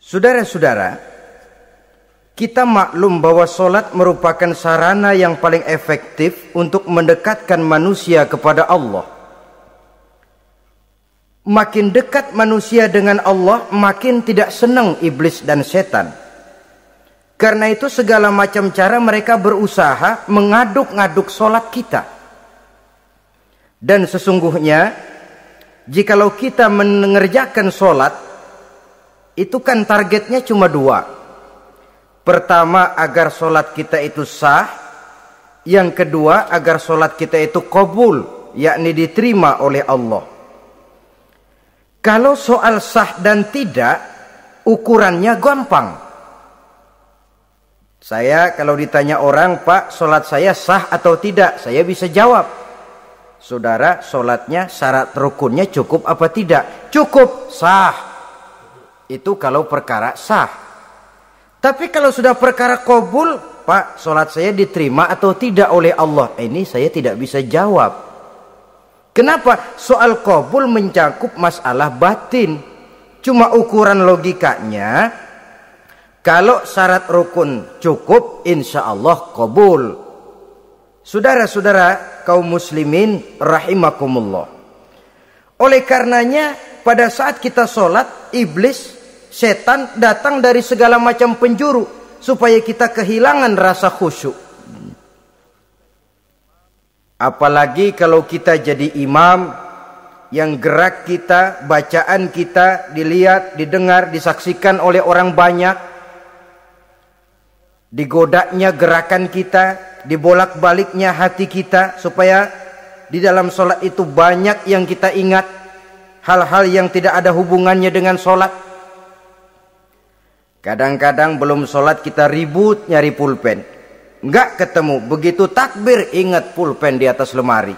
Saudara-saudara, kita maklum bahwa solat merupakan sarana yang paling efektif untuk mendekatkan manusia kepada Allah. Makin dekat manusia dengan Allah, makin tidak senang iblis dan setan. Karena itu segala macam cara mereka berusaha mengaduk-ngaduk solat kita. Dan sesungguhnya, jikalau kita mengerjakan solat, itu kan targetnya cuma dua. Pertama, agar solat kita itu sah. Yang kedua, agar solat kita itu qabul, yakni diterima oleh Allah. Kalau soal sah dan tidak, ukurannya gampang. Saya kalau ditanya orang, Pak, solat saya sah atau tidak? Saya bisa jawab. Saudara, solatnya syarat rukunnya cukup apa tidak? Cukup, sah. Itu kalau perkara sah. Tapi kalau sudah perkara qabul, Pak, solat saya diterima atau tidak oleh Allah? Ini saya tidak bisa jawab. Kenapa? Soal qabul mencakup masalah batin. Cuma ukuran logikanya, kalau syarat rukun cukup, insya Allah qabul. Saudara-saudara kaum muslimin rahimakumullah. Oleh karenanya, pada saat kita sholat, iblis, setan datang dari segala macam penjuru supaya kita kehilangan rasa khusyuk. Apalagi kalau kita jadi imam yang gerak kita, bacaan kita dilihat, didengar, disaksikan oleh orang banyak. Digodanya gerakan kita, dibolak-baliknya hati kita supaya di dalam sholat itu banyak yang kita ingat, hal-hal yang tidak ada hubungannya dengan sholat. Kadang-kadang belum sholat kita ribut nyari pulpen, nggak ketemu. Begitu takbir ingat pulpen di atas lemari.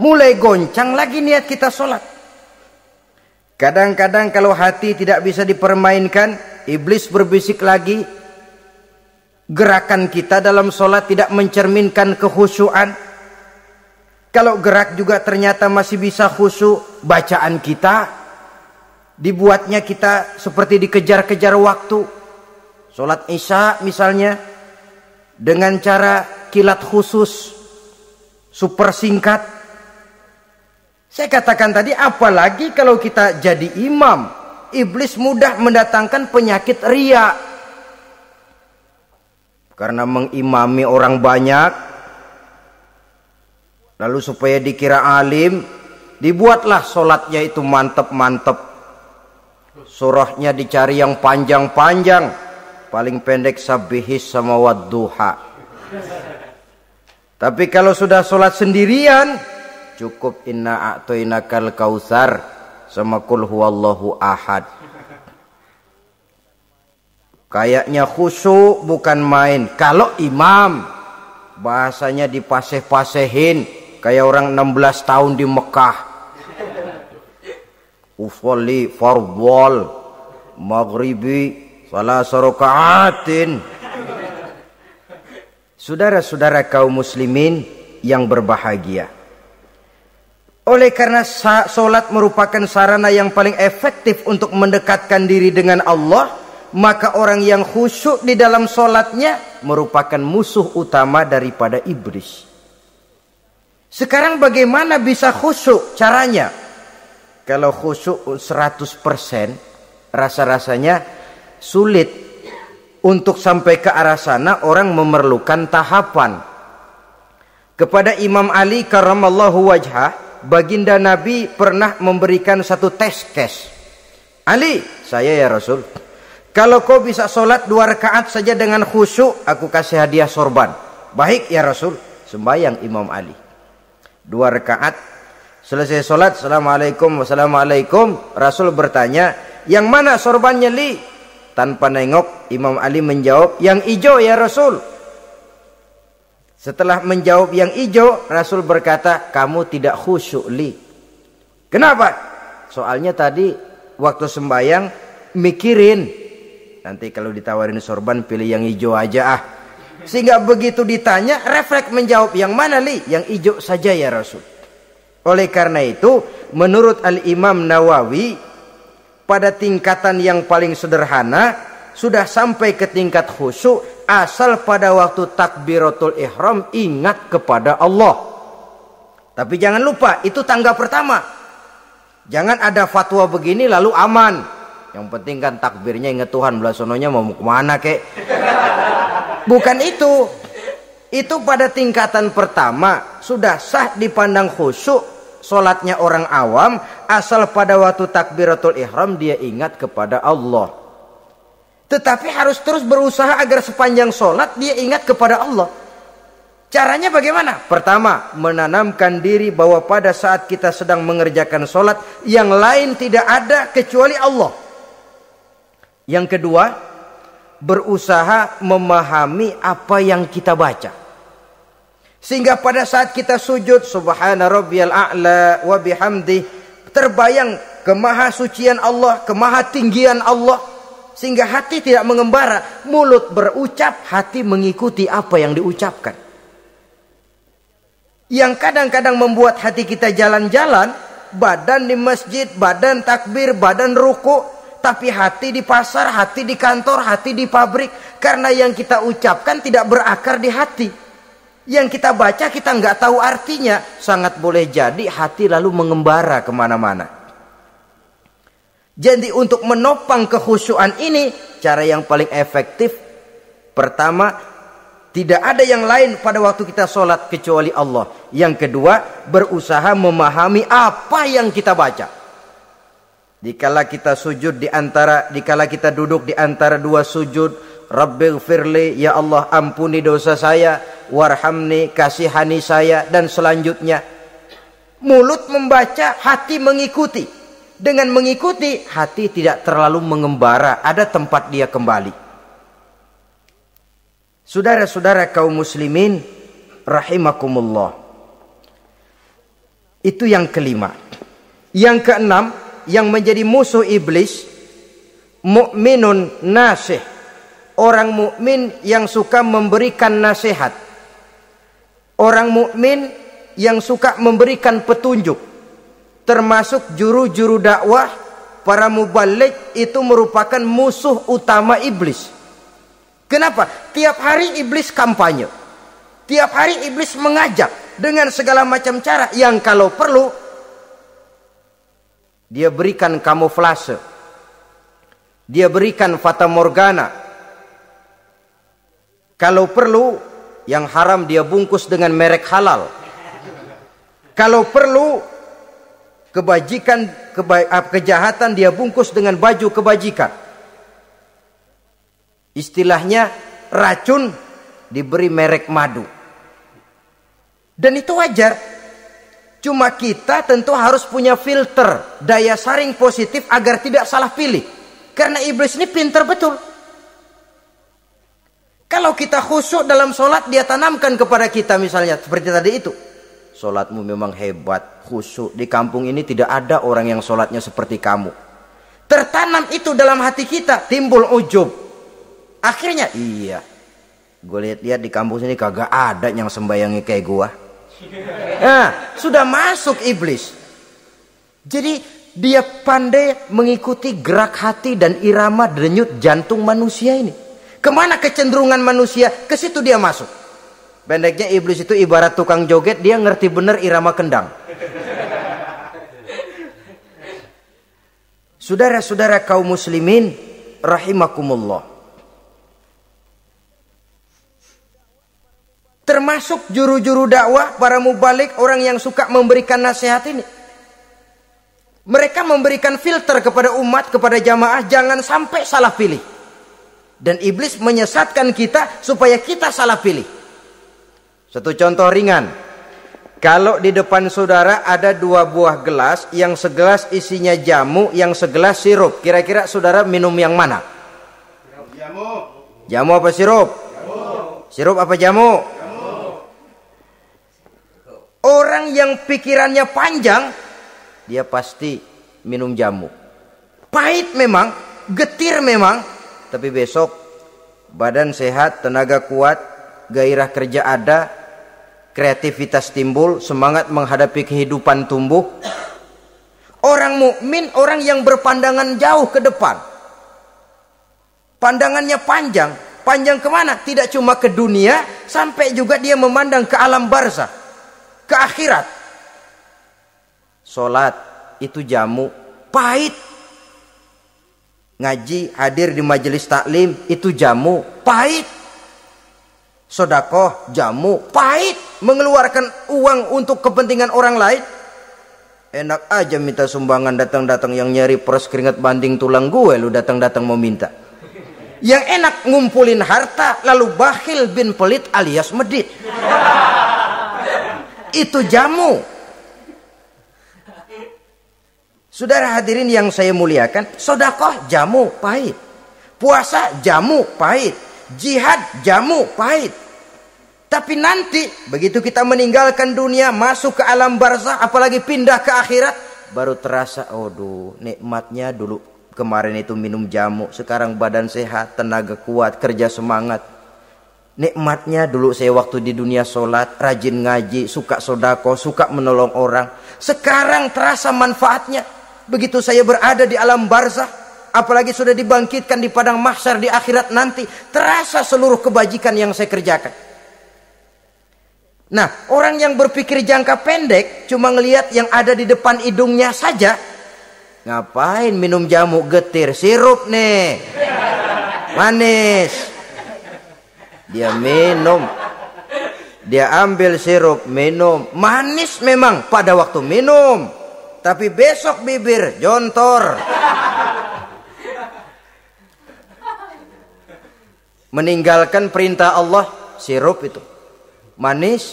Mulai goncang lagi niat kita sholat. Kadang-kadang kalau hati tidak bisa dipermainkan, iblis berbisik lagi. Gerakan kita dalam sholat tidak mencerminkan kekhusyuan. Kalau gerak juga ternyata masih bisa khusyuk, bacaan kita dibuatnya kita seperti dikejar-kejar waktu. Sholat isya misalnya, dengan cara kilat khusus, super singkat. Saya katakan tadi, apalagi kalau kita jadi imam, iblis mudah mendatangkan penyakit riya. Karena mengimami orang banyak, lalu supaya dikira alim, dibuatlah sholatnya itu mantep-mantep. Surahnya dicari yang panjang-panjang, paling pendek sabihis sama wadduha. Tapi kalau sudah sholat sendirian, cukup inna a'toinakal kausar sama kul huwallahu ahad. Kayaknya khusyuk bukan main. Kalau imam, bahasanya dipaseh-pasehin kayak orang 16 tahun di Mekah. Usolli fardhol maghribi salasa rakaatin. Saudara-saudara kaum muslimin yang berbahagia, oleh karena solat merupakan sarana yang paling efektif untuk mendekatkan diri dengan Allah, maka orang yang khusyuk di dalam solatnya merupakan musuh utama daripada iblis. Sekarang bagaimana bisa khusyuk caranya? Kalau khusyuk 100%, rasa-rasanya sulit. Untuk sampai ke arah sana orang memerlukan tahapan. Kepada Imam Ali karramallahu wajhah, baginda Nabi pernah memberikan satu tes case. Ali, saya ya Rasul, kalau kau bisa sholat 2 rakaat saja dengan khusyuk, aku kasih hadiah sorban. Baik ya Rasul. Sembayang Imam Ali 2 rakaat. Selesai sholat, assalamualaikum wassalamualaikum. Rasul bertanya, yang mana sorbannya Li? Tanpa nengok, Imam Ali menjawab, yang hijau ya Rasul. Setelah menjawab yang hijau, Rasul berkata, kamu tidak khusyuk Li. Kenapa? Soalnya tadi waktu sembayang mikirin, nanti kalau ditawarin sorban pilih yang hijau aja ah. Sehingga begitu ditanya, refleks menjawab, yang mana Li? Yang hijau saja ya Rasul. Oleh karena itu, menurut Al-Imam Nawawi, pada tingkatan yang paling sederhana, sudah sampai ke tingkat khusyuk, asal pada waktu takbiratul ihram ingat kepada Allah. Tapi jangan lupa, itu tangga pertama. Jangan ada fatwa begini lalu aman. Yang penting kan takbirnya ingat Tuhan, belasononya mau kemana kek. Bukan itu. Itu pada tingkatan pertama sudah sah dipandang khusyuk solatnya orang awam, asal pada waktu takbiratul ihram dia ingat kepada Allah. Tetapi harus terus berusaha agar sepanjang solat dia ingat kepada Allah. Caranya bagaimana? Pertama, menanamkan diri bahwa pada saat kita sedang mengerjakan solat, yang lain tidak ada kecuali Allah. Yang kedua, berusaha memahami apa yang kita baca. Sehingga pada saat kita sujud, subhana rabbiyal a'la wa bihamdi, terbayang kemahasucian Allah, kemahatinggian Allah. Sehingga hati tidak mengembara, mulut berucap, hati mengikuti apa yang diucapkan. Yang kadang-kadang membuat hati kita jalan-jalan, badan di masjid, badan takbir, badan ruku, tapi hati di pasar, hati di kantor, hati di pabrik. Karena yang kita ucapkan tidak berakar di hati. Yang kita baca kita nggak tahu artinya. Sangat boleh jadi hati lalu mengembara kemana-mana. Jadi untuk menopang kekhusyuan ini, cara yang paling efektif, pertama, tidak ada yang lain pada waktu kita sholat kecuali Allah. Yang kedua, berusaha memahami apa yang kita baca. Dikala kita sujud dikala kita duduk di antara dua sujud, Rabbighfirli, ya Allah ampuni dosa saya, warhamni, kasihani saya, dan selanjutnya. Mulut membaca, hati mengikuti. Dengan mengikuti, hati tidak terlalu mengembara, ada tempat dia kembali. Saudara-saudara kaum muslimin rahimakumullah. Itu yang kelima. Yang keenam, yang menjadi musuh iblis, mukminun nasih. Orang mukmin yang suka memberikan nasihat. Orang mukmin yang suka memberikan petunjuk. Termasuk juru-juru dakwah, para muballigh, itu merupakan musuh utama iblis. Kenapa? Tiap hari iblis kampanye. Tiap hari iblis mengajak dengan segala macam cara yang kalau perlu dia berikan kamuflase. Dia berikan fata morgana. Kalau perlu yang haram dia bungkus dengan merek halal. Kalau perlu kejahatan dia bungkus dengan baju kebajikan. Istilahnya racun diberi merek madu. Dan itu wajar. Cuma kita tentu harus punya filter, daya saring positif agar tidak salah pilih. Karena iblis ini pintar betul. Kalau kita khusyuk dalam sholat, dia tanamkan kepada kita misalnya seperti tadi itu. Sholatmu memang hebat, khusyuk. Di kampung ini tidak ada orang yang sholatnya seperti kamu. Tertanam itu dalam hati kita, timbul ujub. Akhirnya, iya, gue lihat-lihat di kampus ini kagak ada yang sembayangi kayak gua. Nah, sudah masuk iblis. Jadi dia pandai mengikuti gerak hati dan irama denyut jantung manusia ini. Kemana kecenderungan manusia, ke situ dia masuk. Pendeknya iblis itu ibarat tukang joget, dia ngerti bener irama kendang. Saudara-saudara kaum muslimin rahimakumullah. Termasuk juru-juru dakwah, para mubaligh, orang yang suka memberikan nasihat ini. Mereka memberikan filter kepada umat, kepada jamaah, jangan sampai salah pilih. Dan iblis menyesatkan kita supaya kita salah pilih. Satu contoh ringan. Kalau di depan saudara ada dua buah gelas, yang segelas isinya jamu, yang segelas sirup. Kira-kira saudara minum yang mana? Jamu. Jamu apa sirup? Jamu. Sirup apa jamu? Orang yang pikirannya panjang, dia pasti minum jamu. Pahit memang, getir memang, tapi besok badan sehat, tenaga kuat, gairah kerja ada, kreativitas timbul, semangat menghadapi kehidupan tumbuh. Orang mukmin orang yang berpandangan jauh ke depan. Pandangannya panjang. Panjang kemana? Tidak cuma ke dunia, sampai juga dia memandang ke alam barzah, ke akhirat. Sholat itu jamu, pahit. Ngaji, hadir di majelis taklim itu jamu, pahit. Sedekah, jamu, pahit. Mengeluarkan uang untuk kepentingan orang lain. Enak aja minta sumbangan, datang-datang yang nyari peres keringat banding tulang gue, lu datang-datang mau minta. Yang enak ngumpulin harta lalu bakhil bin pelit alias medit. Itu jamu. Saudara hadirin yang saya muliakan, sedekah jamu pahit. Puasa jamu pahit. Jihad jamu pahit. Tapi nanti begitu kita meninggalkan dunia, masuk ke alam barzah, apalagi pindah ke akhirat, baru terasa, aduh, nikmatnya dulu kemarin itu minum jamu, sekarang badan sehat, tenaga kuat, kerja semangat. Nikmatnya dulu saya waktu di dunia sholat, rajin ngaji, suka sodako, suka menolong orang. Sekarang terasa manfaatnya. Begitu saya berada di alam barzah, apalagi sudah dibangkitkan di padang mahsyar di akhirat nanti, terasa seluruh kebajikan yang saya kerjakan. Nah, orang yang berpikir jangka pendek cuma ngelihat yang ada di depan hidungnya saja. Ngapain minum jamu getir, sirup nih, manis. Dia minum, dia ambil sirup, minum, manis memang pada waktu minum, tapi besok bibir jontor. Meninggalkan perintah Allah, sirup itu manis.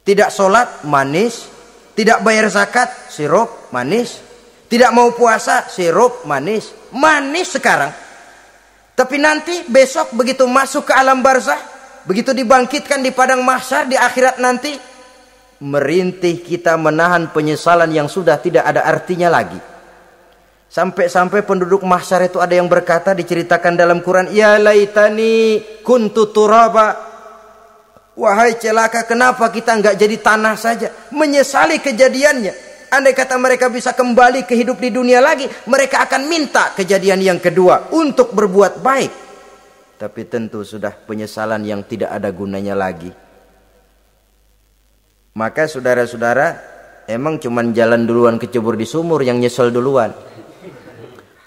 Tidak sholat, manis. Tidak bayar zakat, sirup, manis. Tidak mau puasa, sirup, manis. Manis sekarang. Tapi nanti besok begitu masuk ke alam barzah, begitu dibangkitkan di padang mahsyar di akhirat nanti, merintih kita menahan penyesalan yang sudah tidak ada artinya lagi. Sampai-sampai penduduk mahsyar itu ada yang berkata, diceritakan dalam Quran, ya laitani kuntu turaba. Wahai celaka, kenapa kita nggak jadi tanah saja? Menyesali kejadiannya. Andai kata mereka bisa kembali ke hidup di dunia lagi, mereka akan minta kejadian yang kedua untuk berbuat baik. Tapi tentu sudah penyesalan yang tidak ada gunanya lagi. Maka saudara-saudara, emang cuman jalan duluan kecebur di sumur yang nyesel duluan.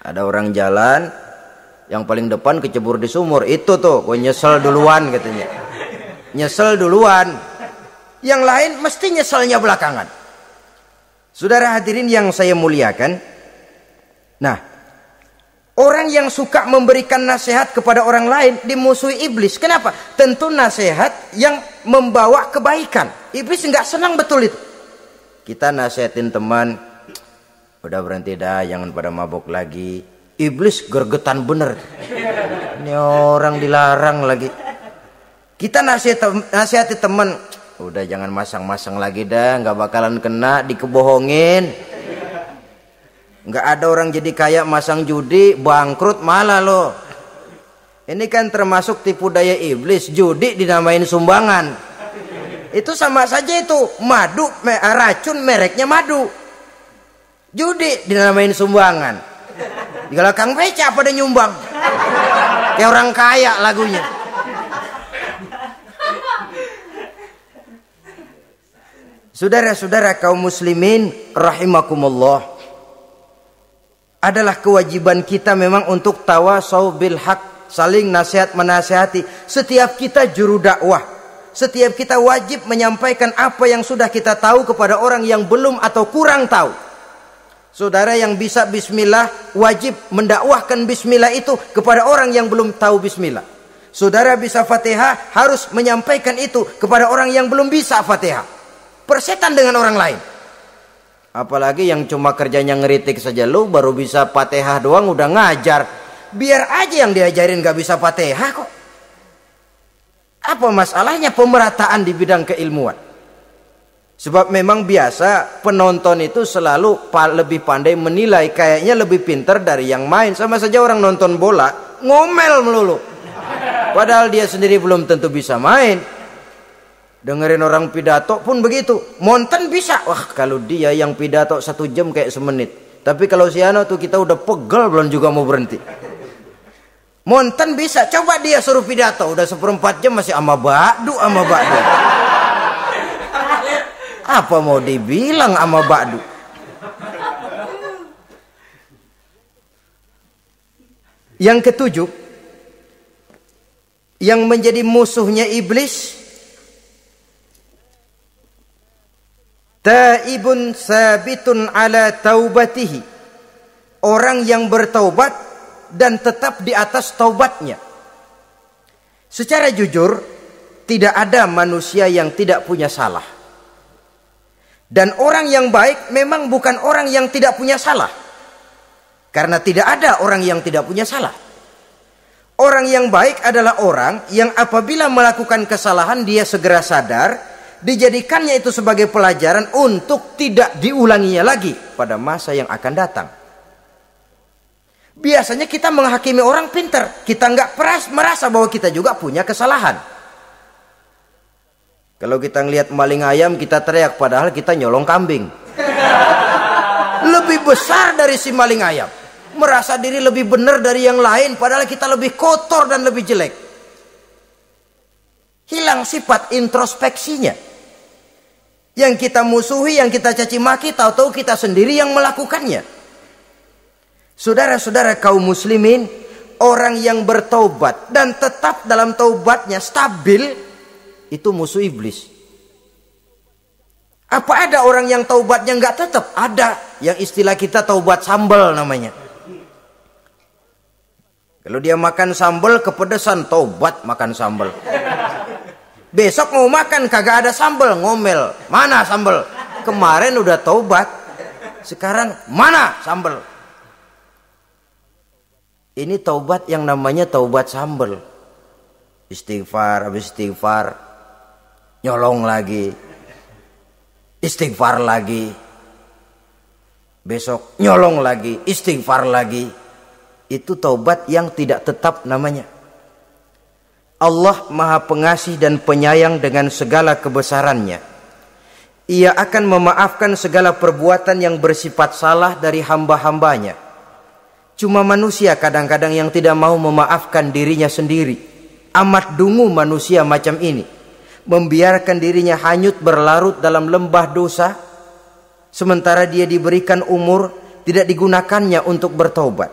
Ada orang jalan, yang paling depan kecebur di sumur, itu tuh, gue nyesel duluan katanya. Nyesel duluan. Yang lain mesti nyeselnya belakangan. Saudara hadirin yang saya muliakan. Nah, orang yang suka memberikan nasihat kepada orang lain dimusuhi iblis. Kenapa? Tentu nasihat yang membawa kebaikan. Iblis nggak senang betul itu. Kita nasihatin teman, udah berhenti dah, jangan pada mabuk lagi. Iblis gergetan bener. Ini orang dilarang lagi. Kita nasihati teman, udah jangan masang-masang lagi dah, nggak bakalan kena, dikebohongin. Nggak ada orang jadi kaya masang judi, bangkrut malah loh. Ini kan termasuk tipu daya iblis, judi dinamain sumbangan. Itu sama saja itu, madu, racun mereknya madu. Judi dinamain sumbangan. Kalau Kang Beca pada nyumbang. Kayak orang kaya lagunya. Saudara-saudara kaum muslimin rahimakumullah, adalah kewajiban kita memang untuk tawasau bil haq, saling nasihat menasihati. Setiap kita juru dakwah, setiap kita wajib menyampaikan apa yang sudah kita tahu kepada orang yang belum atau kurang tahu. Saudara yang bisa bismillah wajib mendakwahkan bismillah itu kepada orang yang belum tahu bismillah. Saudara bisa Fatihah harus menyampaikan itu kepada orang yang belum bisa Fatihah. Persetan dengan orang lain. Apalagi yang cuma kerjanya ngeritik saja, lu baru bisa Fatihah doang udah ngajar. Biar aja yang diajarin gak bisa Fatihah kok. Apa masalahnya pemerataan di bidang keilmuan? Sebab memang biasa penonton itu selalu lebih pandai menilai, kayaknya lebih pintar dari yang main. Sama saja orang nonton bola ngomel melulu, padahal dia sendiri belum tentu bisa main. Dengerin orang pidato pun begitu. Monten bisa. Wah, kalau dia yang pidato 1 jam kayak semenit. Tapi kalau si Ano tuh kita udah pegel belum juga mau berhenti. Monten bisa. Coba dia suruh pidato udah 1/4 jam masih ama ba'du. Apa mau dibilang ama ba'du? Yang ketujuh, yang menjadi musuhnya iblis, taibun sabitun ala taubatihi, orang yang bertaubat dan tetap di atas taubatnya. Secara jujur, tidak ada manusia yang tidak punya salah. Dan orang yang baik memang bukan orang yang tidak punya salah. Karena tidak ada orang yang tidak punya salah. Orang yang baik adalah orang yang apabila melakukan kesalahan dia segera sadar, dijadikannya itu sebagai pelajaran untuk tidak diulanginya lagi pada masa yang akan datang. Biasanya kita menghakimi orang pintar, kita nggak merasa bahwa kita juga punya kesalahan. Kalau kita ngelihat maling ayam kita teriak, padahal kita nyolong kambing. Lebih besar dari si maling ayam. Merasa diri lebih benar dari yang lain, padahal kita lebih kotor dan lebih jelek. Hilang sifat introspeksinya. Yang kita musuhi, yang kita caci maki, tahu-tahu kita sendiri yang melakukannya. Saudara-saudara kaum muslimin, orang yang bertaubat dan tetap dalam taubatnya stabil, itu musuh iblis. Apa ada orang yang taubatnya nggak tetap? Ada. Yang istilah kita taubat sambal namanya. Kalau dia makan sambal kepedesan, taubat makan sambal. Besok mau makan kagak ada sambal, ngomel. Mana sambal? Kemarin udah taubat. Sekarang mana sambal? Ini taubat yang namanya taubat sambal. Istighfar, habis istighfar nyolong lagi. Istighfar lagi. Besok nyolong lagi, istighfar lagi. Itu taubat yang tidak tetap namanya. Allah Maha Pengasih dan Penyayang dengan segala kebesarannya. Ia akan memaafkan segala perbuatan yang bersifat salah dari hamba-hambanya. Cuma manusia kadang-kadang yang tidak mau memaafkan dirinya sendiri. Amat dungu manusia macam ini. Membiarkan dirinya hanyut berlarut dalam lembah dosa. Sementara dia diberikan umur, tidak digunakannya untuk bertaubat.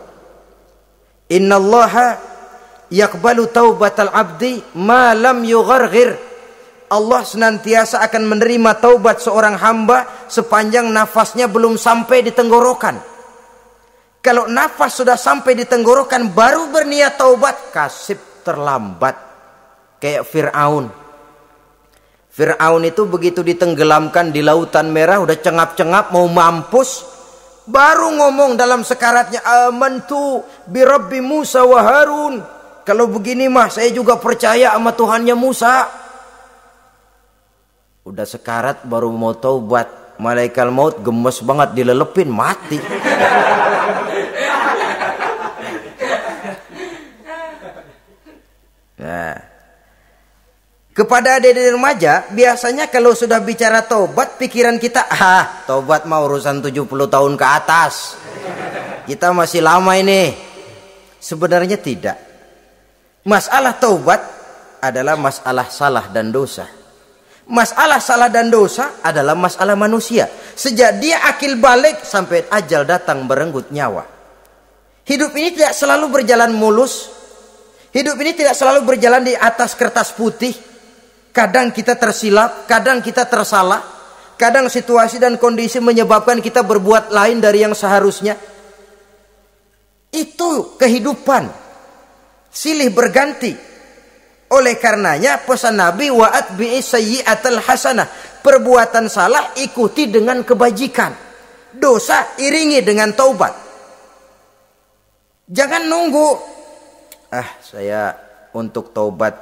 Innallaha yaqbalu taubatal abdi ma lam yugharghir. Allah senantiasa akan menerima taubat seorang hamba sepanjang nafasnya belum sampai di tenggorokan. Kalau nafas sudah sampai di tenggorokan baru berniat taubat, kasib terlambat. Kayak Fir'aun. Fir'aun itu begitu ditenggelamkan di lautan merah, udah cengap-cengap mau mampus, baru ngomong dalam sekaratnya, amantu bi Rabbi Musa wa Harun. Kalau begini mah saya juga percaya sama Tuhannya Musa. Udah sekarat baru mau taubat, malaikat maut gemes banget dilelepin, mati. Nah, kepada adik-adik remaja, biasanya kalau sudah bicara taubat, pikiran kita, taubat mah urusan 70 tahun ke atas. Kita masih lama ini. Sebenarnya tidak. Masalah taubat adalah masalah salah dan dosa. Masalah salah dan dosa adalah masalah manusia. Sejak dia akil balik sampai ajal datang merenggut nyawa. Hidup ini tidak selalu berjalan mulus. Hidup ini tidak selalu berjalan di atas kertas putih. Kadang kita tersilap, kadang kita tersalah, kadang situasi dan kondisi menyebabkan kita berbuat lain dari yang seharusnya. Itu kehidupan, silih berganti. Oleh karenanya pesan Nabi, wa'atbi'i sayyi'atal hasanah, perbuatan salah ikuti dengan kebajikan, dosa iringi dengan taubat. Jangan nunggu, saya untuk taubat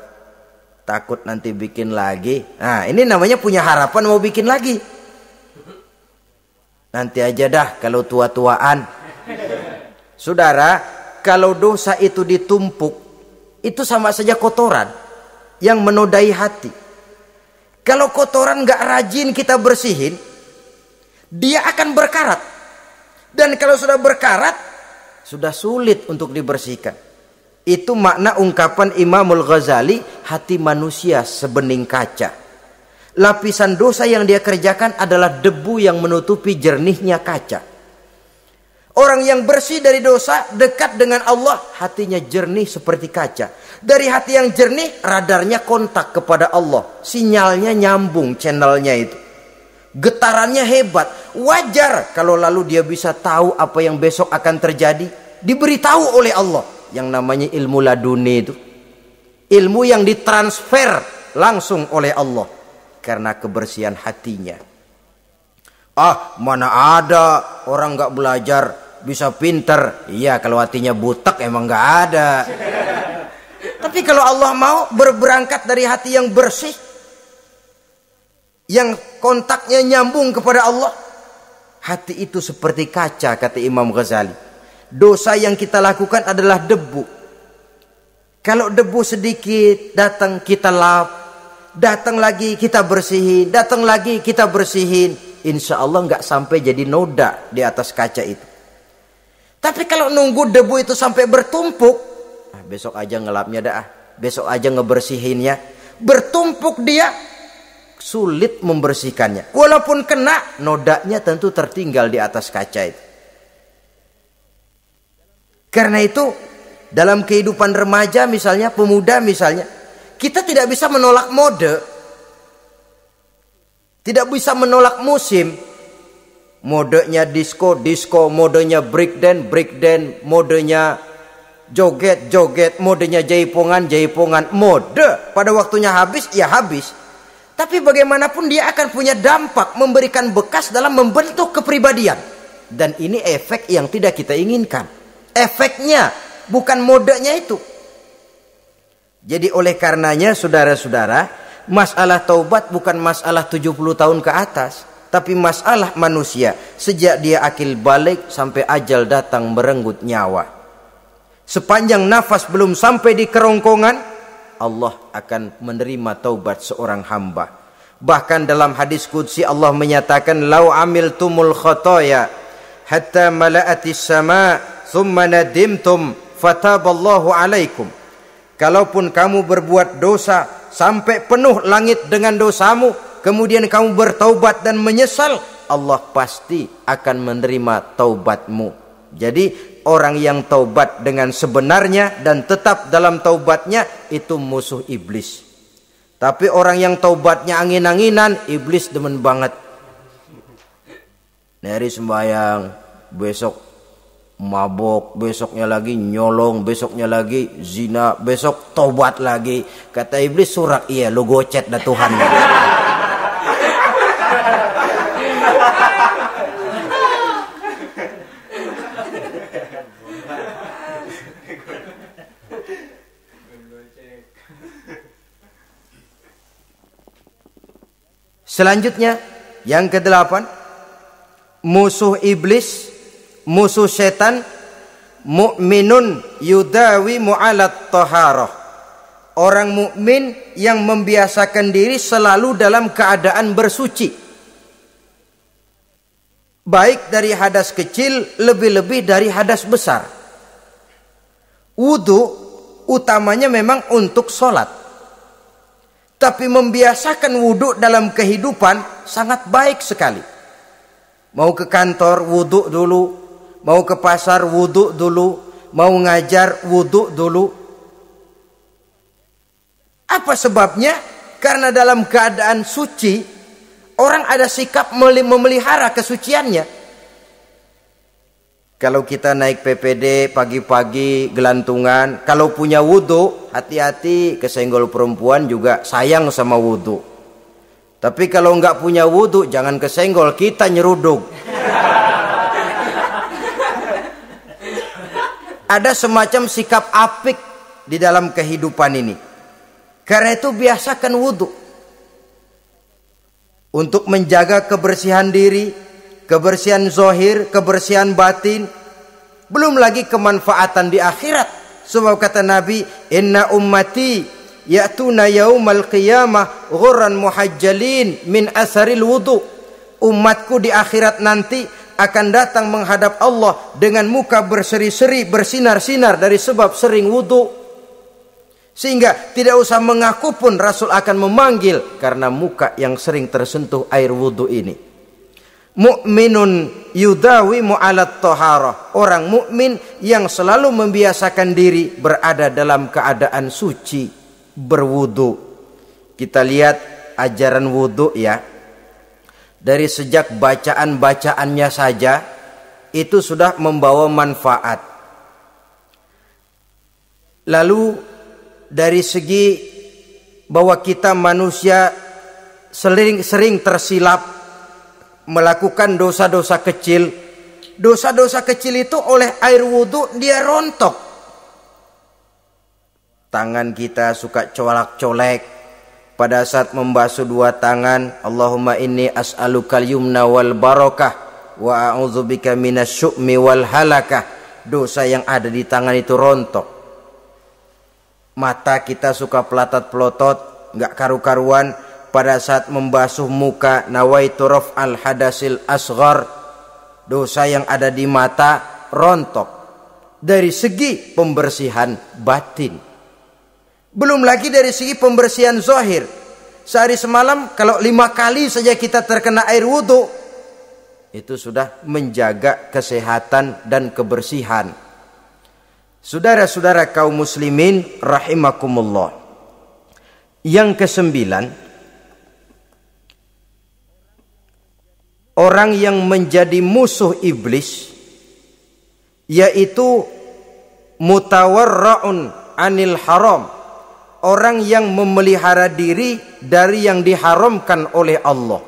takut nanti bikin lagi. Nah, ini namanya punya harapan mau bikin lagi. Nanti aja dah kalau tua-tuaan. Saudara, kalau dosa itu ditumpuk, itu sama saja kotoran yang menodai hati. Kalau kotoran nggak rajin kita bersihin, dia akan berkarat. Dan kalau sudah berkarat, sudah sulit untuk dibersihkan. Itu makna ungkapan Imamul Ghazali, hati manusia sebening kaca. Lapisan dosa yang dia kerjakan adalah debu yang menutupi jernihnya kaca. Orang yang bersih dari dosa, dekat dengan Allah, hatinya jernih seperti kaca. Dari hati yang jernih, radarnya kontak kepada Allah. Sinyalnya nyambung channelnya itu. Getarannya hebat. Wajar kalau lalu dia bisa tahu apa yang besok akan terjadi. Diberitahu oleh Allah. Yang namanya ilmu laduni itu. Ilmu yang ditransfer langsung oleh Allah. Karena kebersihan hatinya. Ah, mana ada orang gak belajar bisa pinter. Iya, kalau hatinya butek emang gak ada. Tapi kalau Allah mau berberangkat dari hati yang bersih, yang kontaknya nyambung kepada Allah, hati itu seperti kaca, kata Imam Ghazali. Dosa yang kita lakukan adalah debu. Kalau debu sedikit datang kita lap, datang lagi kita bersihin, datang lagi kita bersihin, insya Allah nggak sampai jadi noda di atas kaca itu. Tapi kalau nunggu debu itu sampai bertumpuk, besok aja ngelapnya dah, besok aja ngebersihinnya, bertumpuk dia, sulit membersihkannya. Walaupun kena, nodanya tentu tertinggal di atas kaca itu. Karena itu dalam kehidupan remaja misalnya, pemuda misalnya, kita tidak bisa menolak mode, tidak bisa menolak musim. Modenya disco, disco, modenya breakdance, breakdance, modenya joget, joget, modenya jaipongan, jaipongan. Mode pada waktunya habis, ya habis. Tapi bagaimanapun dia akan punya dampak, memberikan bekas dalam membentuk kepribadian. Dan ini efek yang tidak kita inginkan. Efeknya, bukan modenya itu. Jadi oleh karenanya saudara-saudara, masalah taubat bukan masalah 70 tahun ke atas, tapi masalah manusia sejak dia akil balik sampai ajal datang merenggut nyawa. Sepanjang nafas belum sampai di kerongkongan, Allah akan menerima taubat seorang hamba. Bahkan dalam hadis qudsi Allah menyatakan, "Lau amiltumul khotoya hatta mala'atis sama thumma nadimtum fataballahu alaikum." Kalaupun kamu berbuat dosa sampai penuh langit dengan dosamu, kemudian kamu bertaubat dan menyesal, Allah pasti akan menerima taubatmu. Jadi orang yang taubat dengan sebenarnya dan tetap dalam taubatnya, itu musuh iblis. Tapi orang yang taubatnya angin-anginan, iblis demen banget. Hari sembahyang, besok mabok, besoknya lagi nyolong, besoknya lagi zina, besok taubat lagi. Kata iblis, surak, iya lu gocet dah Tuhan. Selanjutnya yang ke-8, musuh iblis, musuh setan, mukminun yudawi mu'alat taharah. Orang mukmin yang membiasakan diri selalu dalam keadaan bersuci. Baik dari hadas kecil, lebih-lebih dari hadas besar. Wudu utamanya memang untuk sholat. Tapi membiasakan wudu dalam kehidupan sangat baik sekali. Mau ke kantor, wudu dulu. Mau ke pasar, wudu dulu. Mau ngajar, wudu dulu. Apa sebabnya? Karena dalam keadaan suci, orang ada sikap memelihara kesuciannya. Kalau kita naik PPD pagi-pagi gelantungan, kalau punya wudu, hati-hati, kesenggol perempuan juga sayang sama wudu. Tapi kalau nggak punya wudu, jangan kesenggol, kita nyeruduk. Ada semacam sikap apik di dalam kehidupan ini. Karena itu biasakan wudu. Untuk menjaga kebersihan diri, kebersihan zahir, kebersihan batin, belum lagi kemanfaatan di akhirat. Sebab kata Nabi, "Inna ummati ya'tuna yaumal qiyamah ghurran muhajjalin min asaril wudu. Umatku di akhirat nanti akan datang menghadap Allah dengan muka berseri-seri, bersinar-sinar dari sebab sering wudu. Sehingga tidak usah mengaku pun Rasul akan memanggil karena muka yang sering tersentuh air wudu ini. Mu'minun yudawimu alat toharah. Orang mukmin yang selalu membiasakan diri berada dalam keadaan suci, berwudu. Kita lihat ajaran wudu ya. Dari sejak bacaan-bacaannya saja itu sudah membawa manfaat. Lalu dari segi bahwa kita manusia sering tersilap melakukan dosa-dosa kecil. Dosa-dosa kecil itu oleh air wudhu dia rontok. Tangan kita suka colak-colek pada saat membasuh dua tangan. Allahumma inni as'alukal yumna wal barakah wa a'udzubika minasyu'mi wal halakah. Dosa yang ada di tangan itu rontok. Mata kita suka pelotot-pelotot, nggak karu-karuan pada saat membasuh muka. Nawaitu raf'al hadasil asghar. Dosa yang ada di mata rontok. Dari segi pembersihan batin. Belum lagi dari segi pembersihan zahir. Sehari semalam kalau 5 kali saja kita terkena air wudhu, itu sudah menjaga kesehatan dan kebersihan. Saudara-saudara kaum muslimin rahimakumullah. Yang kesembilan, orang yang menjadi musuh iblis yaitu mutawarra'un anil haram. Orang yang memelihara diri dari yang diharamkan oleh Allah.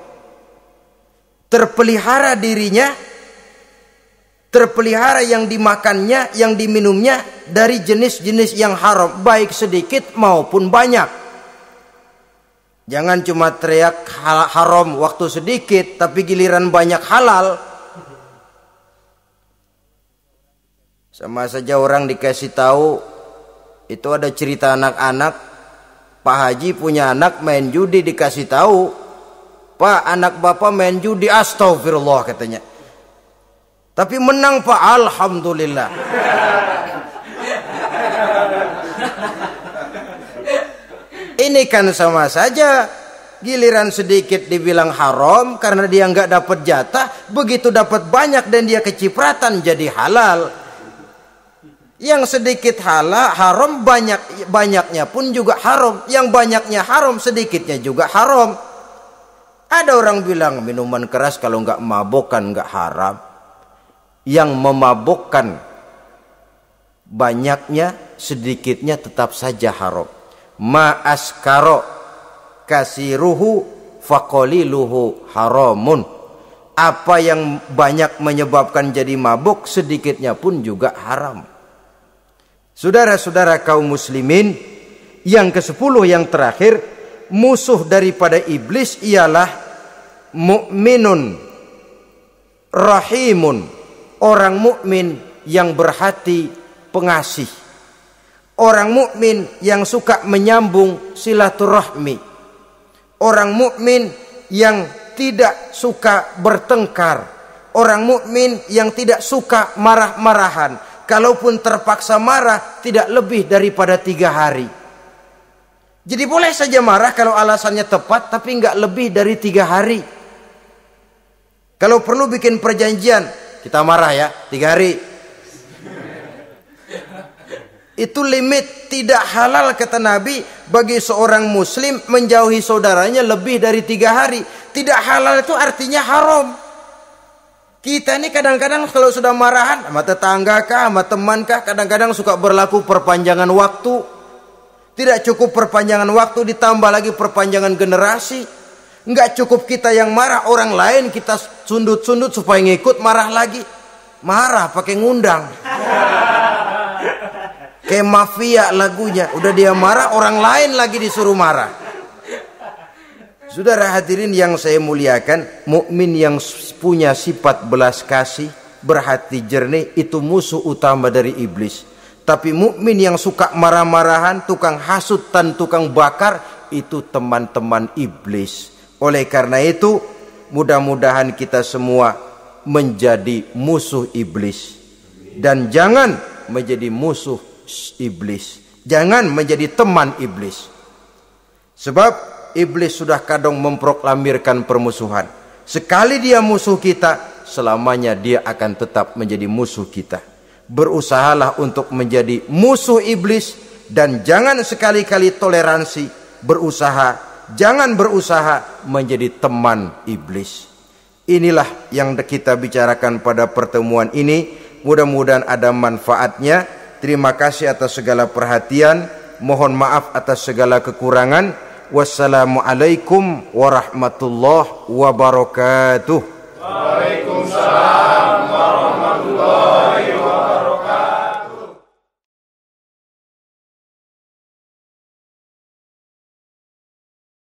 Terpelihara dirinya, terpelihara yang dimakannya, yang diminumnya dari jenis-jenis yang haram, baik sedikit maupun banyak. Jangan cuma teriak haram waktu sedikit, tapi giliran banyak halal. Sama saja orang dikasih tahu, itu ada cerita anak-anak, Pak Haji punya anak main judi, dikasih tahu, Pak, anak bapak main judi, astagfirullah katanya. Tapi menang Pak, alhamdulillah. Ini kan sama saja. Giliran sedikit dibilang haram karena dia nggak dapat jatah, begitu dapat banyak dan dia kecipratan jadi halal. Yang sedikit haram, banyaknya pun juga haram. Yang banyaknya haram, sedikitnya juga haram. Ada orang bilang minuman keras kalau nggak mabok kan nggak haram. Yang memabukkan banyaknya, sedikitnya tetap saja haram. Ma askaro kasiruhu faqaliluhu haramun. Apa yang banyak menyebabkan jadi mabuk, sedikitnya pun juga haram. Saudara-saudara kaum muslimin, yang ke-10 yang terakhir, musuh daripada iblis ialah mukminun rahimun. Orang mukmin yang berhati pengasih. Orang mukmin yang suka menyambung silaturahmi. Orang mukmin yang tidak suka bertengkar. Orang mukmin yang tidak suka marah-marahan. Kalaupun terpaksa marah, tidak lebih daripada 3 hari. Jadi boleh saja marah kalau alasannya tepat, tapi nggak lebih dari 3 hari. Kalau perlu bikin perjanjian, kita marah ya 3 hari. Itu limit. Tidak halal kata Nabi bagi seorang muslim menjauhi saudaranya lebih dari 3 hari. Tidak halal itu artinya haram. Kita ini kadang-kadang kalau sudah marahan sama tetangga kah, sama teman kah, kadang-kadang suka berlaku perpanjangan waktu. Tidak cukup perpanjangan waktu, ditambah lagi perpanjangan generasi. Enggak cukup kita yang marah, orang lain kita sundut-sundut supaya ngikut marah lagi. Marah pakai ngundang. Kayak mafia lagunya, udah dia marah, orang lain lagi disuruh marah. Saudara hadirin yang saya muliakan, mukmin yang punya sifat belas kasih, berhati jernih, itu musuh utama dari iblis. Tapi mukmin yang suka marah-marahan, tukang hasut dan tukang bakar, itu teman-teman iblis. Oleh karena itu, mudah-mudahan kita semua menjadi musuh iblis. Dan jangan menjadi musuh iblis. Jangan menjadi teman iblis. Sebab iblis sudah kadang memproklamirkan permusuhan. Sekali dia musuh kita, selamanya dia akan tetap menjadi musuh kita. Berusahalah untuk menjadi musuh iblis, dan jangan sekali-kali toleransi. Jangan berusaha menjadi teman iblis. Inilah yang kita bicarakan pada pertemuan ini. Mudah-mudahan ada manfaatnya. Terima kasih atas segala perhatian. Mohon maaf atas segala kekurangan. Wassalamualaikum warahmatullahi wabarakatuh. Waalaikumsalam warahmatullahi wabarakatuh.